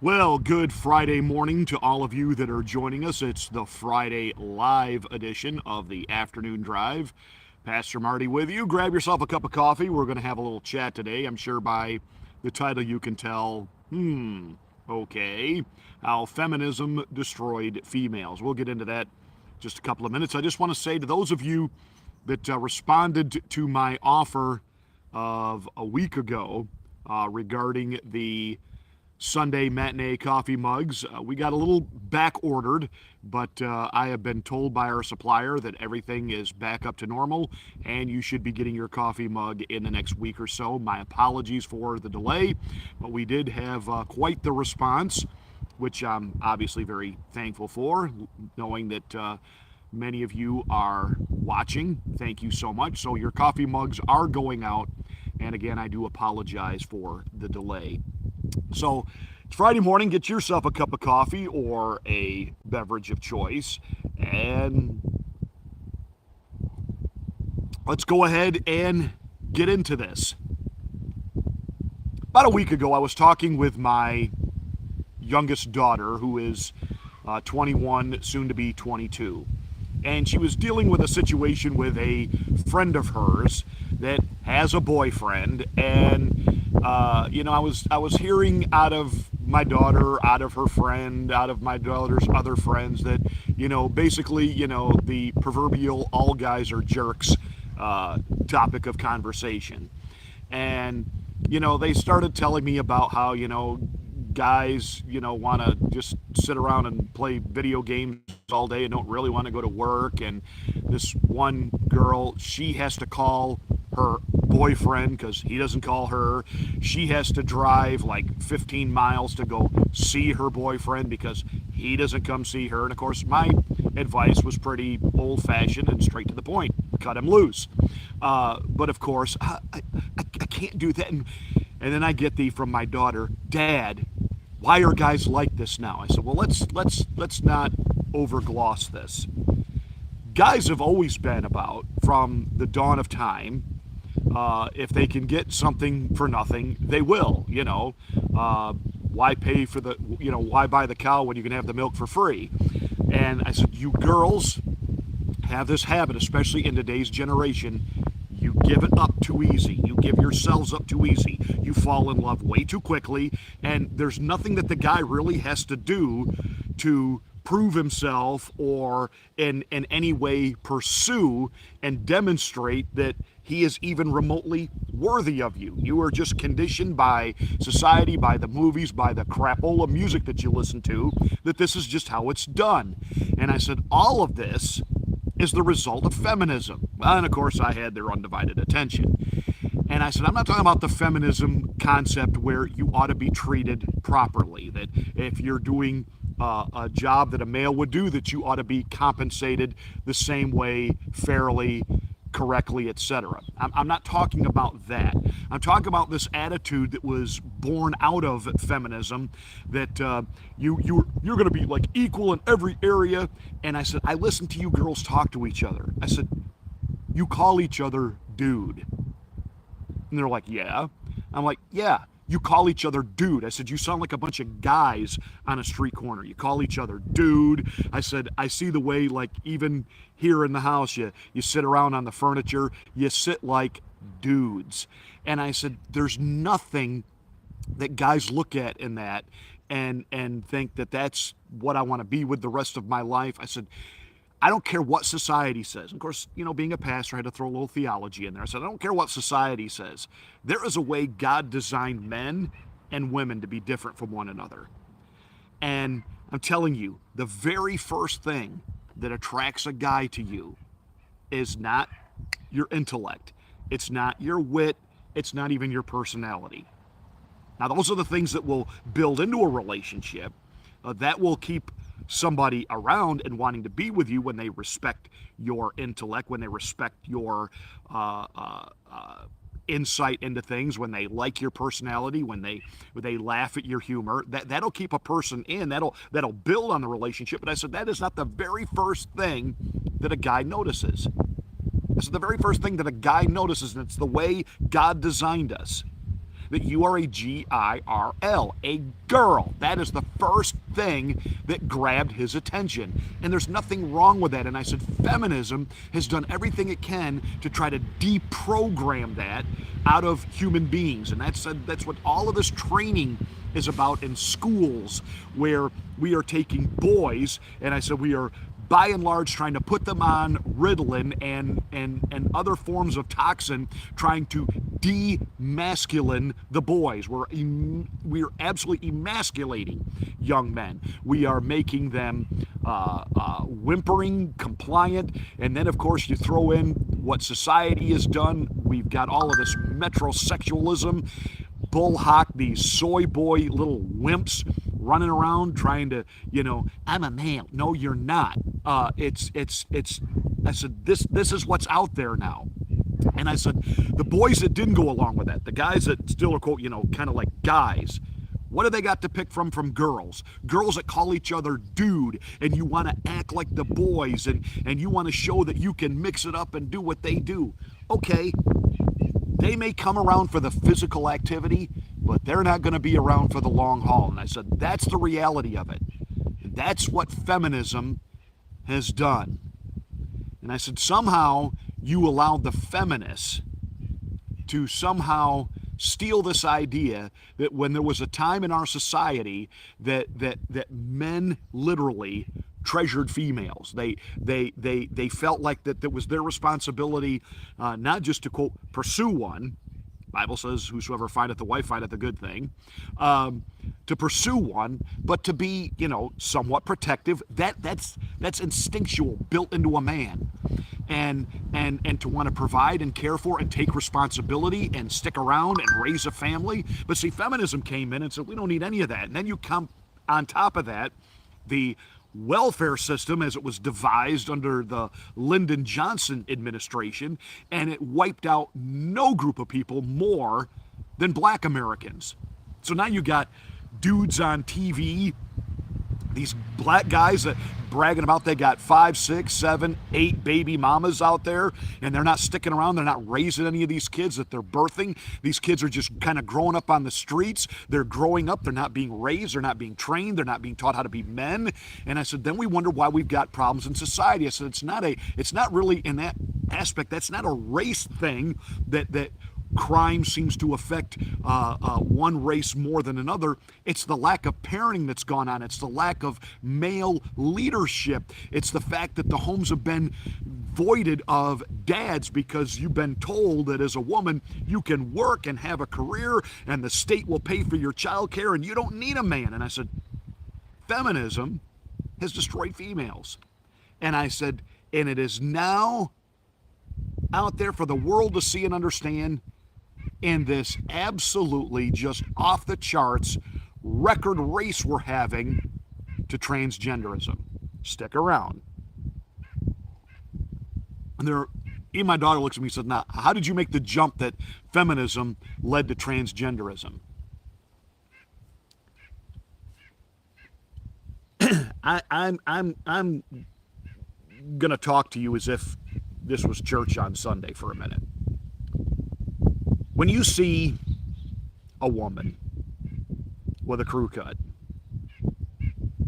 Well, good Friday morning to all of you that are joining us. It's the Friday live edition of the Afternoon Drive. Pastor Marty with you. Grab yourself a cup of coffee. We're going to have a little chat today. I'm sure by the title you can tell, okay, how feminism destroyed females. We'll get into that just a couple of minutes. I just want to say to those of you that responded to my offer of a week ago regarding the Sunday matinee coffee mugs. We got a little back ordered, but I have been told by our supplier that everything is back up to normal and you should be getting your coffee mug in the next week or so. My apologies for the delay, but we did have quite the response, which I'm obviously very thankful for, knowing that many of you are watching. Thank you so much. So your coffee mugs are going out, and again, I do apologize for the delay. So it's Friday morning. Get yourself a cup of coffee or a beverage of choice, and let's go ahead and get into this. About a week ago, I was talking with my youngest daughter, who is 21, soon to be 22. And she was dealing with a situation with a friend of hers that has a boyfriend. And I was hearing out of my daughter, out of her friend, out of my daughter's other friends that, basically, the proverbial all guys are jerks topic of conversation. And, they started telling me about how, guys, want to just sit around and play video games all day and don't really want to go to work. And this one girl, she has to call her boyfriend because he doesn't call her. She has to drive like 15 miles to go see her boyfriend because he doesn't come see her. And of course, my advice was pretty old-fashioned and straight to the point. Cut him loose. But of course, I can't do that. And then I get from my daughter, Dad, why are guys like this now? I said, well, let's not overgloss this. Guys have always been about, from the dawn of time, if they can get something for nothing, they will. Why pay for why buy the cow when you can have the milk for free? And I said, you girls have this habit, especially in today's generation. You give it up too easy. You give yourselves up too easy. You fall in love way too quickly, and there's nothing that the guy really has to do to prove himself or in any way pursue and demonstrate that he is even remotely worthy of you. You are just conditioned by society, by the movies, by the crapola music that you listen to, that this is just how it's done. And I said, all of this is the result of feminism. And of course, I had their undivided attention. And I said, I'm not talking about the feminism concept where you ought to be treated properly, that if you're doing a job that a male would do, that you ought to be compensated the same way, fairly, correctly, etc. I'm not talking about that. I'm talking about this attitude that was born out of feminism, that you're going to be like equal in every area. And I said, I listen to you girls talk to each other. I said, you call each other dude. And they're like, yeah. I'm like, yeah. You call each other dude. I said, you sound like a bunch of guys on a street corner. You call each other dude. I said, I see the way, like, even here in the house, you sit around on the furniture, you sit like dudes. And I said, there's nothing that guys look at in that and think that that's what I want to be with the rest of my life. I said, I don't care what society says. Of course, being a pastor, I had to throw a little theology in there. I said, I don't care what society says. There is a way God designed men and women to be different from one another. And I'm telling you, the very first thing that attracts a guy to you is not your intellect. It's not your wit. It's not even your personality. Now, those are the things that will build into a relationship, that will keep somebody around and wanting to be with you when they respect your intellect, when they respect your insight into things, when they like your personality, when they laugh at your humor. That'll keep a person in. That'll build on the relationship. But I said, that is not the very first thing that a guy notices. This is the very first thing that a guy notices, and it's the way God designed us. that you are a girl, a girl. That is the first thing that grabbed his attention. And there's nothing wrong with that. And I said, feminism has done everything it can to try to deprogram that out of human beings. And that's what all of this training is about in schools, where we are taking boys, and I said we are by and large trying to put them on Ritalin and other forms of toxin, trying to demasculine the boys. We are absolutely emasculating young men. We are making them whimpering, compliant, and then of course you throw in what society has done. We've got all of this metrosexualism, bullhawk, these soy boy little wimps running around trying to, I'm a male. No, you're not. I said, this is what's out there now. And I said, the boys that didn't go along with that, the guys that still are, quote, kind of like guys, what do they got to pick from girls? Girls that call each other dude, and you want to act like the boys, and you want to show that you can mix it up and do what they do. Okay, they may come around for the physical activity, but they're not going to be around for the long haul. And I said, that's the reality of it. And that's what feminism has done. And I said, somehow you allowed the feminists to somehow steal this idea that when there was a time in our society that men literally treasured females. They felt like that was their responsibility, not just to, quote, pursue one. Bible says, whosoever findeth a wife findeth a good thing, to pursue one, but to be, somewhat protective. That's instinctual, built into a man. And to want to provide and care for and take responsibility and stick around and raise a family. But see, feminism came in and said, we don't need any of that. And then you come on top of that, the welfare system as it was devised under the Lyndon Johnson administration, and it wiped out no group of people more than black Americans. So now you got dudes on TV, these black guys that bragging about they got 5, 6, 7, 8 baby mamas out there, and they're not sticking around. They're not raising any of these kids that they're birthing. These kids are just kind of growing up on the streets. They're growing up. They're not being raised. They're not being trained. They're not being taught how to be men. And I said, then we wonder why we've got problems in society. I said, it's not really in that aspect. That's not a race thing that crime seems to affect one race more than another. It's the lack of parenting that's gone on. It's the lack of male leadership. It's the fact that the homes have been voided of dads because you've been told that as a woman you can work and have a career and the state will pay for your child care and you don't need a man. And I said, feminism has destroyed females. And I said, and it is now out there for the world to see and understand in this absolutely just off the charts record race we're having to transgenderism. Stick around. And even my daughter looks at me and said, now, how did you make the jump that feminism led to transgenderism? I'm gonna talk to you as if this was church on Sunday for a minute. When you see a woman with a crew cut,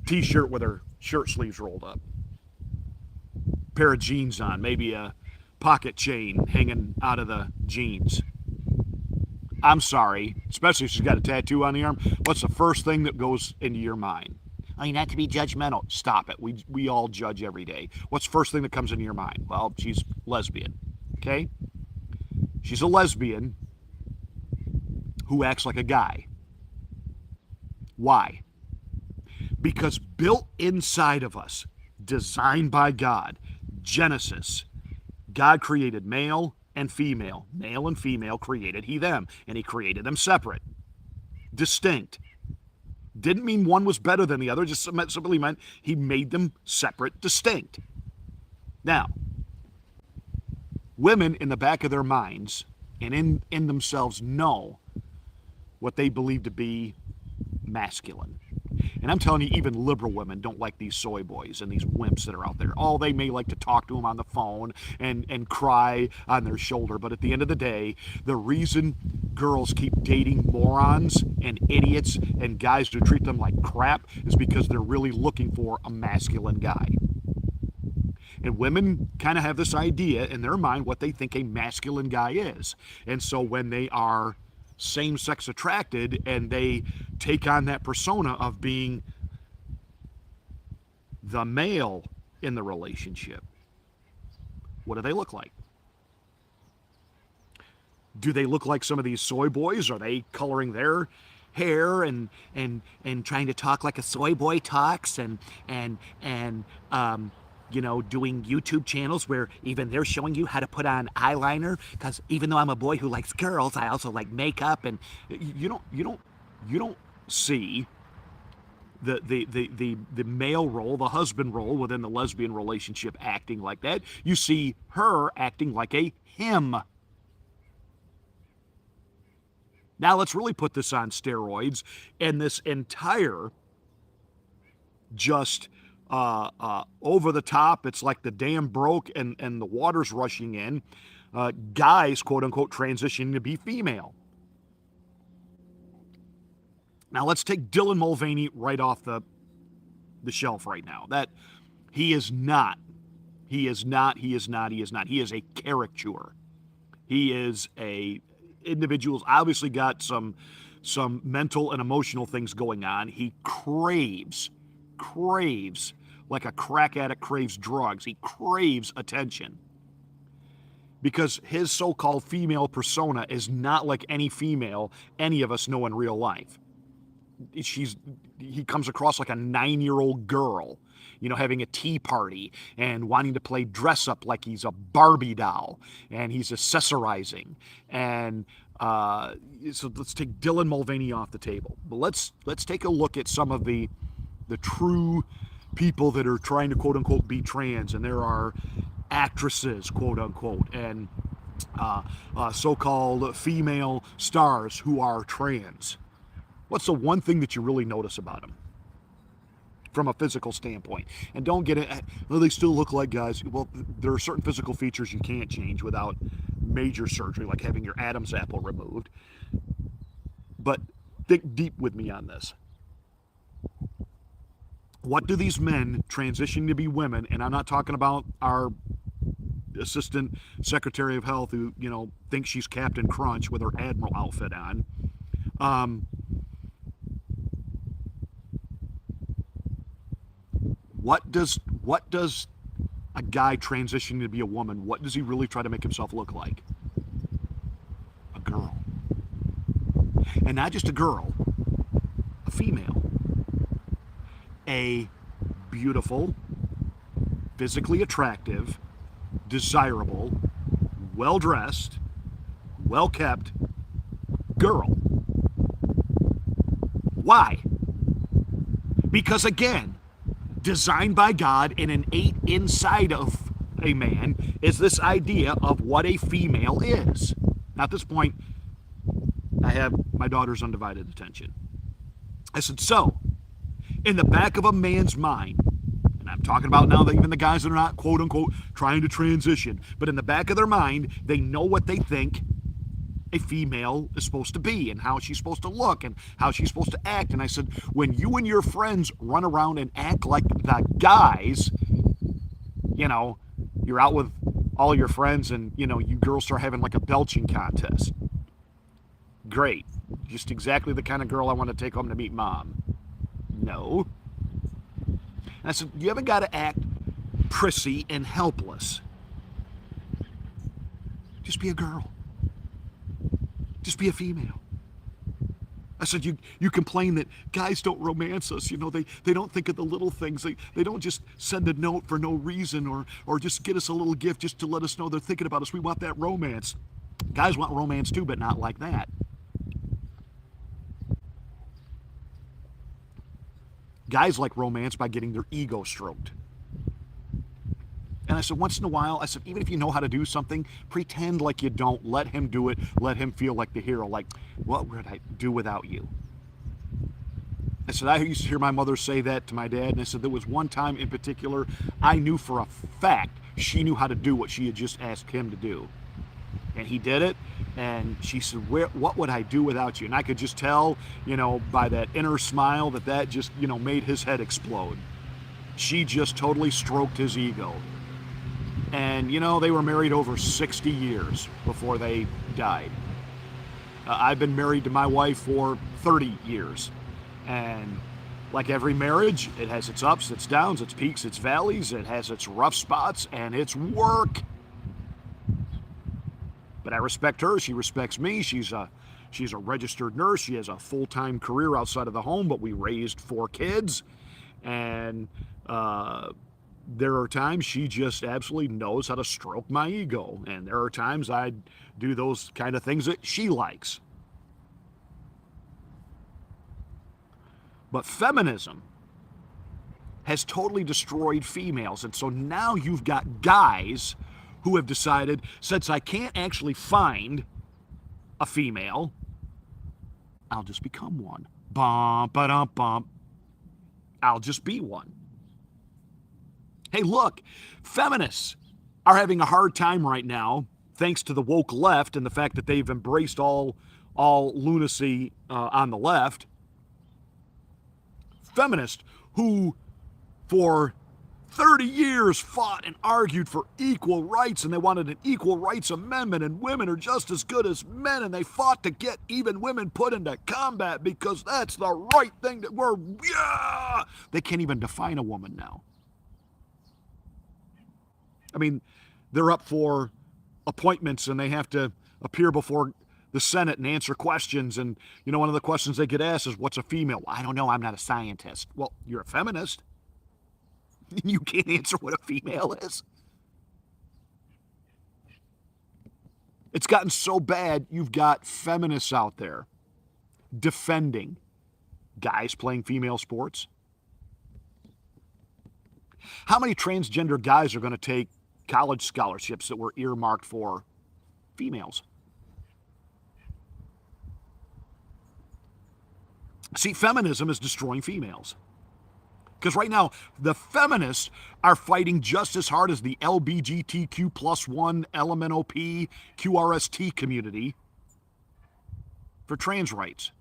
t-shirt with her shirt sleeves rolled up, pair of jeans on, maybe a pocket chain hanging out of the jeans, I'm sorry, especially if she's got a tattoo on the arm, what's the first thing that goes into your mind? I mean, not to be judgmental. Stop it. We all judge every day. What's the first thing that comes into your mind? Well, she's lesbian, okay? She's a lesbian who acts like a guy. Why? Because built inside of us, designed by God, Genesis, God created male and female. Male and female created he, them, and he created them separate, distinct. Didn't mean one was better than the other, just simply meant he made them separate, distinct. Now, women in the back of their minds and in themselves know what they believe to be masculine. And I'm telling you, even liberal women don't like these soy boys and these wimps that are out there. Oh, they may like to talk to them on the phone and cry on their shoulder, but at the end of the day, the reason girls keep dating morons and idiots and guys who treat them like crap is because they're really looking for a masculine guy. And women kind of have this idea in their mind what they think a masculine guy is. And so when they are same sex attracted and they take on that persona of being the male in the relationship, what do they look like? Do they look like some of these soy boys? Are they coloring their hair and trying to talk like a soy boy talks and doing YouTube channels where even they're showing you how to put on eyeliner? Because even though I'm a boy who likes girls, I also like makeup. And you don't see the male role, the husband role within the lesbian relationship acting like that. You see her acting like a him. Now let's really put this on steroids, and this entire just over the top, it's like the dam broke and the water's rushing in. Guys, quote unquote, transitioning to be female. Now let's take Dylan Mulvaney right off the shelf right now. That he is not. He is a caricature. He is a individual's obviously got some mental and emotional things going on. He craves like a crack addict craves drugs. He craves attention because his so-called female persona is not like any female any of us know in real life. He comes across like a 9-year-old girl, having a tea party and wanting to play dress up like he's a Barbie doll, and he's accessorizing. And so let's take Dylan Mulvaney off the table. But let's take a look at some of the true people that are trying to quote unquote be trans, and there are actresses, quote unquote, and so-called female stars who are trans. What's the one thing that you really notice about them from a physical standpoint? And don't get it, well, they still look like guys. Well, there are certain physical features you can't change without major surgery, like having your Adam's apple removed. But think deep with me on this. What do these men transitioning to be women, and I'm not talking about our assistant secretary of health who, thinks she's Captain Crunch with her Admiral outfit on. What does a guy transitioning to be a woman, what does he really try to make himself look like? A girl. And not just a girl, a female. A beautiful, physically attractive, desirable, well-dressed, well-kept girl. Why? Because again, designed by God and innate inside of a man is this idea of what a female is. Now at this point, I have my daughter's undivided attention. I said, so, in the back of a man's mind, and I'm talking about now that even the guys that are not quote unquote trying to transition, but in the back of their mind, they know what they think a female is supposed to be and how she's supposed to look and how she's supposed to act. And I said, when you and your friends run around and act like the guys, you're out with all your friends and, you girls start having like a belching contest. Great. Just exactly the kind of girl I want to take home to meet mom. No. And I said, you haven't got to act prissy and helpless. Just be a girl. Just be a female. I said, you complain that guys don't romance us. They don't think of the little things. They don't just send a note for no reason or just get us a little gift just to let us know they're thinking about us. We want that romance. Guys want romance too, but not like that. Guys like romance by getting their ego stroked. And I said, once in a while, even if you know how to do something, pretend like you don't. Let him do it. Let him feel like the hero. Like, what would I do without you? I said, I used to hear my mother say that to my dad, and I said, there was one time in particular I knew for a fact she knew how to do what she had just asked him to do. And he did it, and she said, what would I do without you? And I could just tell, by that inner smile that just, made his head explode. She just totally stroked his ego. And, they were married over 60 years before they died. I've been married to my wife for 30 years. And like every marriage, it has its ups, its downs, its peaks, its valleys. It has its rough spots, and it's work. But I respect her. She respects me. She's a registered nurse. She has a full-time career outside of the home, but we raised 4 kids. And there are times she just absolutely knows how to stroke my ego. And there are times I do those kind of things that she likes. But feminism has totally destroyed females. And so now you've got guys who have decided, since I can't actually find a female, I'll just become one. Bum, ba-dum, bum. I'll just be one. Hey, look, feminists are having a hard time right now, thanks to the woke left and the fact that they've embraced all lunacy on the left. Feminists who, for 30 years, fought and argued for equal rights, and they wanted an equal rights amendment, and women are just as good as men, and they fought to get even women put into combat because that's the right thing they can't even define a woman now. I mean, they're up for appointments, and they have to appear before the Senate and answer questions. And, one of the questions they get asked is, what's a female? Well, I don't know. I'm not a scientist. Well, you're a feminist. You can't answer what a female is. It's gotten so bad, you've got feminists out there defending guys playing female sports. How many transgender guys are going to take college scholarships that were earmarked for females? See, feminism is destroying females. Because right now, the feminists are fighting just as hard as the LBGTQ plus 1 LMNOP QRST community for trans rights.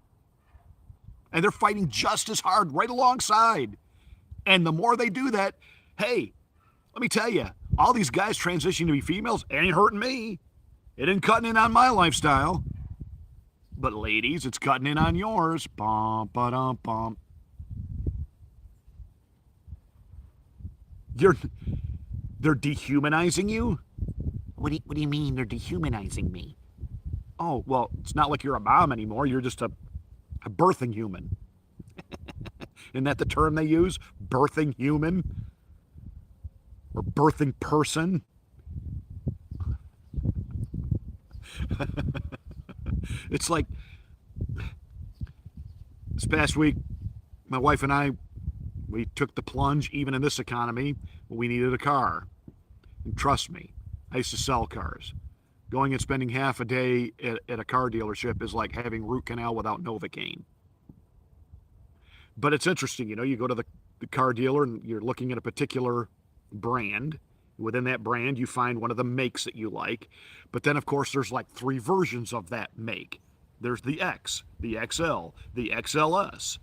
And they're fighting just as hard right alongside. And the more they do that, hey, let me tell you, all these guys transitioning to be females ain't hurting me. It ain't cutting in on my lifestyle. But ladies, it's cutting in on yours. Bum, ba-dum, bum. They're dehumanizing you? What do you mean they're dehumanizing me? Oh, well, it's not like you're a mom anymore. You're just a birthing human. Isn't that the term they use? Birthing human? Or birthing person? It's like this past week, my wife and I, we took the plunge. Even in this economy, we needed a car. And trust me, I used to sell cars. Going and spending half a day at a car dealership is like having root canal without Novocaine. But it's interesting, you go to the car dealer and you're looking at a particular brand. Within that brand, you find one of the makes that you like. But then, of course, there's like 3 versions of that make. There's the X, the XL, the XLS.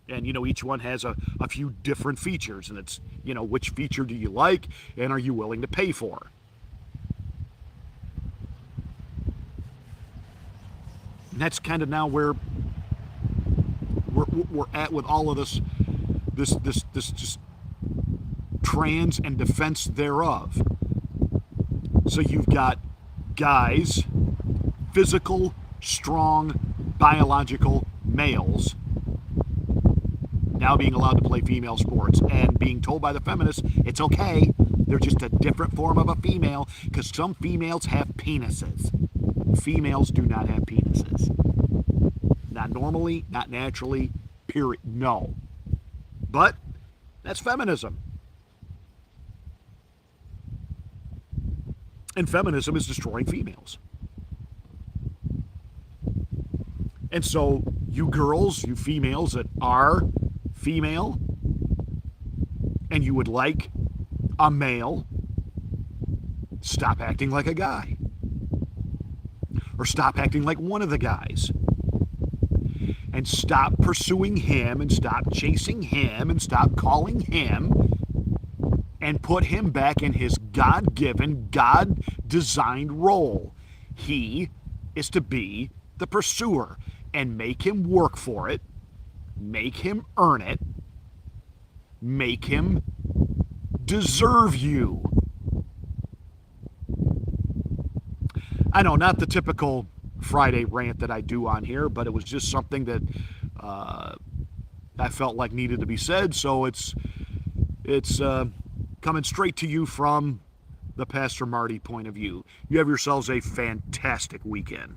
And, each one has a few different features. And it's, which feature do you like and are you willing to pay for? And that's kind of now where we're at with all of this just trans and defense thereof. So you've got guys, physical, strong, biological males, now being allowed to play female sports and being told by the feminists it's okay. They're just a different form of a female because some females have penises. Females do not have penises. Not normally, not naturally, period. No. But that's feminism. And feminism is destroying females. And so, you girls, you females that are female, and you would like a male, stop acting like a guy. Or stop acting like one of the guys. And stop pursuing him, and stop chasing him, and stop calling him, and put him back in his God-given, God-designed role. He is to be the pursuer, and make him work for it, make him earn it, make him deserve you. I know, not the typical Friday rant that I do on here, but it was just something that I felt like needed to be said. So it's coming straight to you from the Pastor Marty point of view. You have yourselves a fantastic weekend.